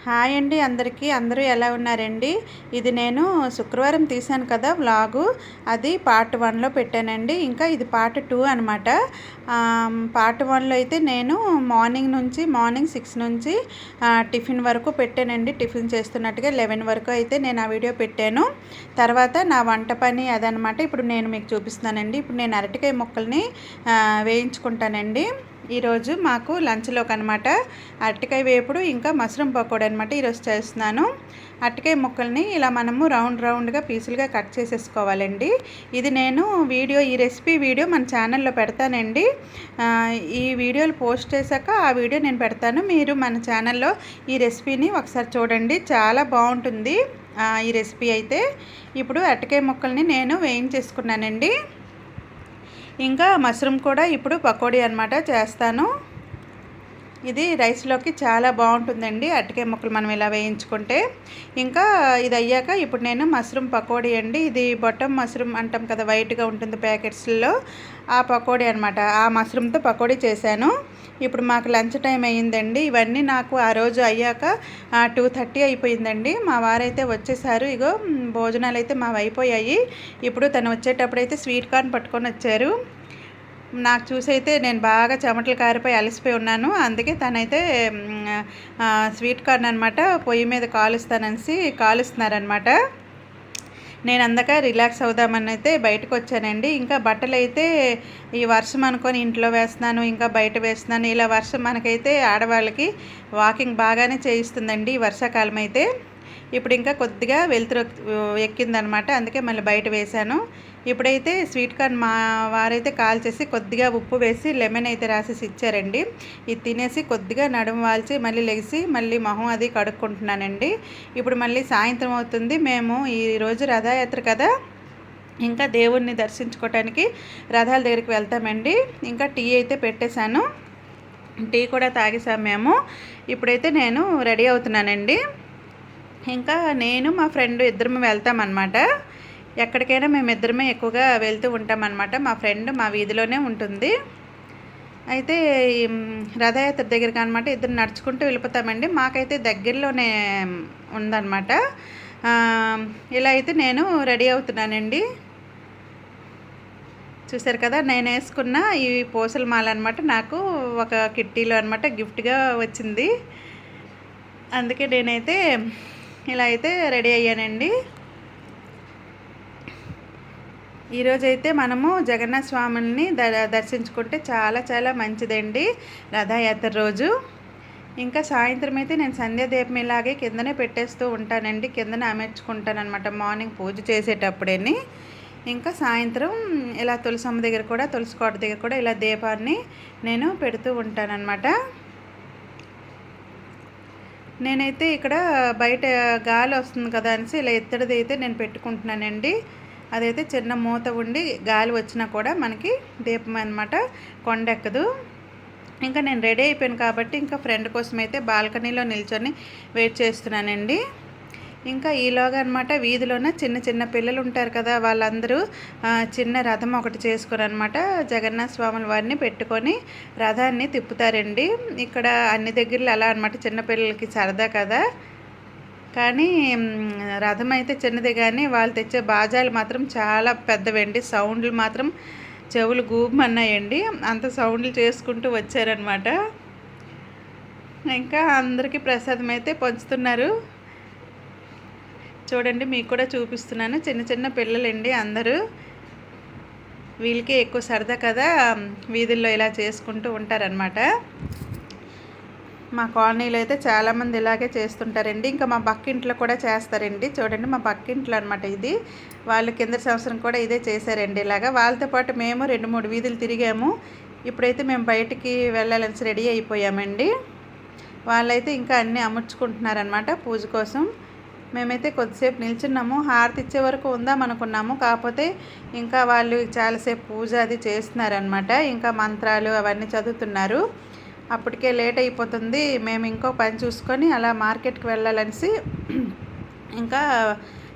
Hi అండి అందరికీ. అందరూ ఎలా ఉన్నారండి? ఇది నేను శుక్రవారం తీశాను కదా వ్లాగు. అది పార్ట్ 1లో పెట్టానండి. ఇంకా ఇది పార్ట్ 2 అనమాట. పార్ట్ 1లో అయితే నేను మార్నింగ్ 6 నుంచి టిఫిన్ వరకు పెట్టానండి. టిఫిన్ చేస్తున్నట్టుగా 11 వరకు అయితే నేను ఆ వీడియో పెట్టాను. తర్వాత నా వంట పని అదనమాట. ఇప్పుడు నేను మీకు చూపిస్తున్నానండి. ఇప్పుడు నేను అరటికాయ ముక్కల్ని వేయించుకుంటానండి. ఈరోజు మాకు లంచ్లోకి అనమాట అరటికాయ వేపుడు ఇంకా మష్రూమ్ పకోడీ అనమాట ఈరోజు చేస్తున్నాను. అరటికాయ ముక్కల్ని ఇలా మనము రౌండ్గా పీసులుగా కట్ చేసేసుకోవాలండి. ఇది నేను ఈ రెసిపీ వీడియో మన ఛానల్లో పెడతానండి. ఈ వీడియోలు పోస్ట్ చేశాక ఆ వీడియో నేను పెడతాను. మీరు మన ఛానల్లో ఈ రెసిపీని ఒకసారి చూడండి, చాలా బాగుంటుంది ఈ రెసిపీ అయితే. ఇప్పుడు అరటికాయ ముక్కల్ని నేను వేయించేసుకున్నానండి. ఇంకా మష్రూమ్ కూడా ఇప్పుడు పకోడీ అనమాట చేస్తాను. ఇది రైస్లోకి చాలా బాగుంటుందండి అరటికాయ ముక్కలు మనం ఇలా వేయించుకుంటే. ఇంకా ఇది అయ్యాక ఇప్పుడు నేను మష్రూమ్ పకోడీ అండి. ఇది బొట్టం మష్రూమ్ అంటాం కదా, వైట్గా ఉంటుంది ప్యాకెట్స్లో, ఆ పకోడీ అనమాట. ఆ మష్రూమ్తో పకోడీ చేశాను. ఇప్పుడు మాకు లంచ్ టైం అయ్యిందండి. ఇవన్నీ నాకు ఆ రోజు అయ్యాక 2:30 అయిపోయిందండి. మా వారైతే వచ్చేసారు. ఇగో భోజనాలు అయితే మావి అయిపోయాయి. ఇప్పుడు తను వచ్చేటప్పుడైతే స్వీట్ కార్న్ పట్టుకొని వచ్చారు. నాకు చూసైతే నేను బాగా చెమటలు కారిపోయి అలసిపోయి ఉన్నాను. అందుకే తనైతే స్వీట్ కార్న్ అనమాట పొయ్యి మీద కాలుస్తున్నారనమాట. నేను అందక రిలాక్స్ అవుదామని అయితే బయటకు వచ్చానండి. ఇంకా బట్టలు అయితే ఈ వర్షం అనుకొని ఇంట్లో వేస్తున్నాను, ఇంకా బయట వేస్తున్నాను. ఇలా వర్షం మనకైతే ఆడవాళ్ళకి వాకింగ్ బాగానే చేయిస్తుందండి ఈ వర్షాకాలం అయితే. ఇప్పుడు ఇంకా కొద్దిగా వెలుతురు ఎక్కిందనమాట, అందుకే మళ్ళీ బయట వేశాను. ఇప్పుడైతే స్వీట్ కార్న్ మా వారైతే కాల్చేసి కొద్దిగా ఉప్పు వేసి లెమన్ అయితే రాసేసి ఇచ్చారండి. ఇది తినేసి కొద్దిగా నడుము వాల్చి మళ్ళీ లెగిసి మళ్ళీ మొహం అది కడుక్కుంటున్నానండి. ఇప్పుడు మళ్ళీ సాయంత్రం అవుతుంది. మేము ఈరోజు రథయాత్ర కదా, ఇంకా దేవుణ్ణి దర్శించుకోవటానికి రథాల దగ్గరికి వెళ్తామండి. ఇంకా టీ అయితే పెట్టేశాను, టీ కూడా తాగేసాము మేము. ఇప్పుడైతే నేను రెడీ అవుతున్నానండి. ఇంకా నేను మా ఫ్రెండ్ ఇద్దరము వెళ్తామన్నమాట. ఎక్కడికైనా మేమిద్దరమే ఎక్కువగా వెళ్తూ ఉంటామన్నమాట. మా ఫ్రెండ్ మా వీధిలోనే ఉంటుంది. అయితే రథయాత్ర దగ్గరికి అనమాట ఇద్దరు నడుచుకుంటూ వెళ్ళిపోతామండి. మాకైతే దగ్గరలోనే ఉందన్నమాట. ఇలా అయితే నేను రెడీ అవుతున్నానండి. చూసారు కదా, నేను వేసుకున్న ఈ పూసల మాల అనమాట నాకు ఒక కిట్టీలో అనమాట గిఫ్ట్గా వచ్చింది. అందుకే నేనైతే ఇలా అయితే రెడీ అయ్యానండి. ఈరోజైతే మనము జగన్నాథ స్వామిని దర్శించుకుంటే చాలా చాలా మంచిదండి రథయాత్ర రోజు. ఇంకా సాయంత్రం అయితే నేను సంధ్యాదీపం ఇలాగే కిందనే పెట్టేస్తూ ఉంటానండి, కిందనే అమర్చుకుంటాను అనమాట మార్నింగ్ పూజ చేసేటప్పుడని. ఇంకా సాయంత్రం ఇలా తులసమ్మ దగ్గర కూడా, తులసి కోట దగ్గర కూడా ఇలా దీపాన్ని నేను పెడుతూ ఉంటానన్నమాట. నేనైతే ఇక్కడ బయట గాలి వస్తుంది కదా అనేసి ఇలా ఎత్తడిది అయితే నేను పెట్టుకుంటున్నానండి. అదైతే చిన్న మూత ఉండి గాలి వచ్చినా కూడా మనకి దీపం అనమాట కొండెక్కదు. ఇంకా నేను రెడీ అయిపోయాను కాబట్టి ఇంకా ఫ్రెండ్ కోసం అయితే బాల్కనీలో నిల్చొని వెయిట్ చేస్తున్నానండి. ఇంకా ఈలోగా అనమాట వీధిలోన చిన్న చిన్న పిల్లలు ఉంటారు కదా, వాళ్ళందరూ చిన్న రథం ఒకటి చేసుకుని అనమాట జగన్నాథ స్వాముల వారిని పెట్టుకొని రథాన్ని తిప్పుతారండి. ఇక్కడ అన్ని దగ్గరలో అలా అనమాట, చిన్నపిల్లలకి సరదా కదా. కానీ రథం అయితే చిన్నదే, కానీ వాళ్ళు తెచ్చే బాజాలు మాత్రం చాలా పెద్దవండి. సౌండ్లు మాత్రం చెవులు గూమన్నాయండి, అంత సౌండ్లు చేసుకుంటూ వచ్చారనమాట. ఇంకా అందరికీ ప్రసాదం అయితే పంచుతున్నారు. చూడండి, మీకు కూడా చూపిస్తున్నాను. చిన్న చిన్న పిల్లలండి అందరూ. వీళ్ళకి ఎక్కువ సరదా కదా, వీధుల్లో ఇలా చేసుకుంటూ ఉంటారనమాట. మా కాలనీలో అయితే చాలామంది ఇలాగే చేస్తుంటారండి. ఇంకా మా పక్కింట్లో కూడా చేస్తారండి. చూడండి, మా పక్కింట్లో అనమాట ఇది. వాళ్ళు కింద సంవత్సరం కూడా ఇదే చేశారండి ఇలాగా. వాళ్ళతో పాటు మేము 2-3 వీధులు తిరిగాము. ఇప్పుడైతే మేము బయటికి వెళ్ళాలని రెడీ అయిపోయామండి. వాళ్ళైతే ఇంకా అన్నీ అమర్చుకుంటున్నారనమాట పూజ కోసం. మేమైతే కొద్దిసేపు నిల్చున్నాము, హారతి ఇచ్చే వరకు ఉందాం అనుకున్నాము. కాకపోతే ఇంకా వాళ్ళు చాలాసేపు పూజ అది చేస్తున్నారనమాట. ఇంకా మంత్రాలు అవన్నీ చదువుతున్నారు. అప్పటికే లేట్ అయిపోతుంది. మేము ఇంకో పని చూసుకొని అలా మార్కెట్కి వెళ్ళాలనేసి ఇంకా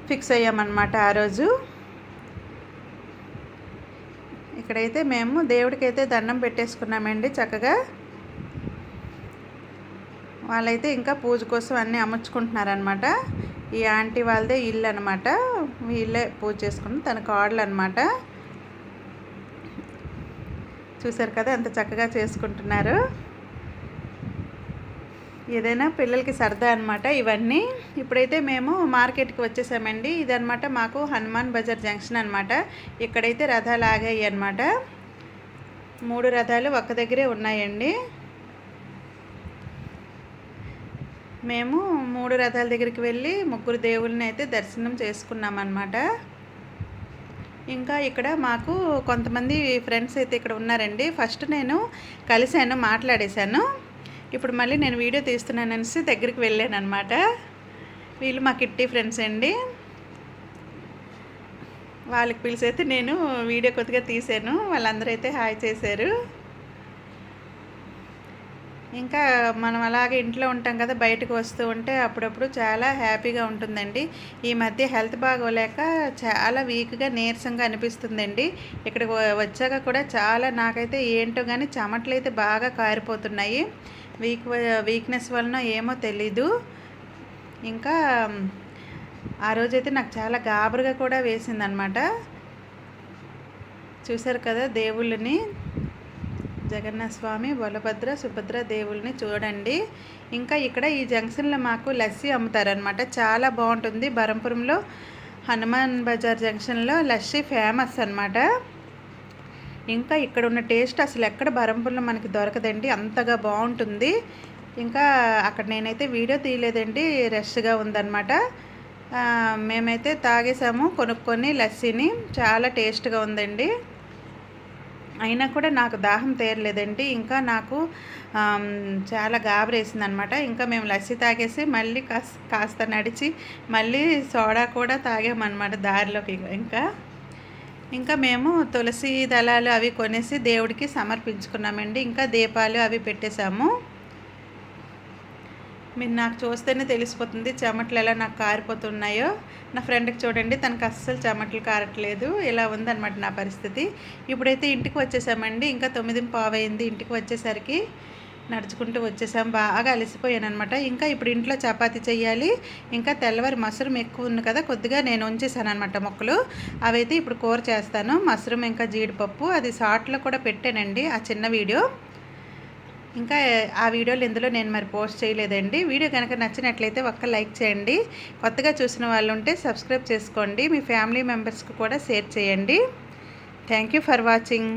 ఫిక్స్ అయ్యామన్నమాట ఆ రోజు. ఇక్కడైతే మేము దేవుడికైతే దండం పెట్టేసుకున్నామండి చక్కగా. వాళ్ళైతే ఇంకా పూజ కోసం అన్నీ అమర్చుకుంటున్నారనమాట. ఈ ఆంటీ వాళ్ళదే ఇల్లు అనమాట. వీళ్ళే పూజ చేసుకుని తన కోడలు అనమాట. చూసారు కదా ఎంత చక్కగా చేసుకుంటున్నారు. ఏదైనా పిల్లలకి సరదా అనమాట ఇవన్నీ. ఇప్పుడైతే మేము మార్కెట్కి వచ్చేసామండి. ఇదనమాట మాకు హనుమాన్ బజార్ జంక్షన్ అనమాట. ఇక్కడైతే రథాలు ఆగాయి అనమాట. 3 రథాలు ఒక్క దగ్గరే ఉన్నాయండి. మేము 3 రథాల దగ్గరికి వెళ్ళి 3 దేవుళ్ళని అయితే దర్శనం చేసుకున్నాం అనమాట. ఇంకా ఇక్కడ మాకు కొంతమంది ఫ్రెండ్స్ అయితే ఇక్కడ ఉన్నారండి. ఫస్ట్ నేను కలిశాను, మాట్లాడేశాను. ఇప్పుడు మళ్ళీ నేను వీడియో తీస్తున్నాను అనేసి దగ్గరికి వెళ్ళాను అనమాట. వీళ్ళు మా కిట్టి ఫ్రెండ్స్ అండి. వాళ్ళకి పిలిచైతే నేను వీడియో కొద్దిగా తీశాను. వాళ్ళందరూ అయితే హాయ్ చేశారు. ఇంకా మనం అలాగే ఇంట్లో ఉంటాం కదా, బయటకు వస్తూ ఉంటే అప్పుడప్పుడు చాలా హ్యాపీగా ఉంటుందండి. ఈ మధ్య హెల్త్ బాగోలేక చాలా వీక్గా నీరసంగా అనిపిస్తుందండి. ఇక్కడికి వచ్చాక కూడా చాలా నాకైతే ఏంటో కానీ చెమటలు అయితే బాగా కారిపోతున్నాయి. వీక్నెస్ వలన ఏమో తెలీదు. ఇంకా ఆ రోజైతే నాకు చాలా గాబరుగా కూడా వేసిందనమాట. చూసారు కదా దేవుళ్ళని, జగన్నాథ స్వామి, బలభద్ర, సుభద్ర దేవుళ్ళని చూడండి. ఇంకా ఇక్కడ ఈ జంక్షన్లో మాకు లస్సీ అమ్ముతారనమాట. చాలా బాగుంటుంది. బరంపురంలో హనుమాన్ బజార్ జంక్షన్లో లస్సీ ఫేమస్ అనమాట. ఇంకా ఇక్కడ ఉన్న టేస్ట్ అసలు ఎక్కడ బరంపురంలో మనకి దొరకదండి, అంతగా బాగుంటుంది. ఇంకా అక్కడ నేనైతే వీడియో తీయలేదండి, రష్గా ఉందన్నమాట. మేమైతే తాగేసాము కొనుక్కొని లస్సీని. చాలా టేస్ట్గా ఉందండి. అయినా కూడా నాకు దాహం తీరలేదండి. ఇంకా నాకు చాలా గాబరేసింది అనమాట. ఇంకా మేము లస్సీ తాగేసి మళ్ళీ కాస్త నడిచి మళ్ళీ సోడా కూడా తాగామన్నమాట దారిలోకి. ఇంకా మేము తులసి దళాలు అవి కొనేసి దేవుడికి సమర్పించుకున్నామండి. ఇంకా దీపాలు అవి పెట్టేశాము. మీరు నాకు చూస్తేనే తెలిసిపోతుంది చెమటలు ఎలా నాకు కారిపోతున్నాయో. నా ఫ్రెండ్కి చూడండి, తనకు అస్సలు చెమటలు కారట్లేదు. ఇలా ఉందన్నమాట నా పరిస్థితి. ఇప్పుడైతే ఇంటికి వచ్చేసామండి. ఇంకా 9:15 అయింది. ఇంటికి వచ్చేసరికి నడుచుకుంటూ వచ్చేసాం. బాగా అలసిపోయాను అనమాట. ఇంకా ఇప్పుడు ఇంట్లో చపాతీ చేయాలి. ఇంకా తెల్లవారి మష్రూమ్ ఎక్కువ ఉంది కదా, కొద్దిగా నేను ఉంచేసాను అనమాట మొక్కలు. అవైతే ఇప్పుడు కూర చేస్తాను. మష్రూమ్ ఇంకా జీడిపప్పు అది షార్ట్లో కూడా పెట్టానండి, ఆ చిన్న వీడియో. ఇంకా ఆ వీడియోలు ఇందులో నేను మరి పోస్ట్ చేయలేదండి. వీడియో కనుక నచ్చినట్లయితే ఒక్క లైక్ చేయండి. కొత్తగా చూసిన వాళ్ళు ఉంటే సబ్స్క్రైబ్ చేసుకోండి. మీ ఫ్యామిలీ మెంబర్స్కి కూడా షేర్ చేయండి. Thank you for watching.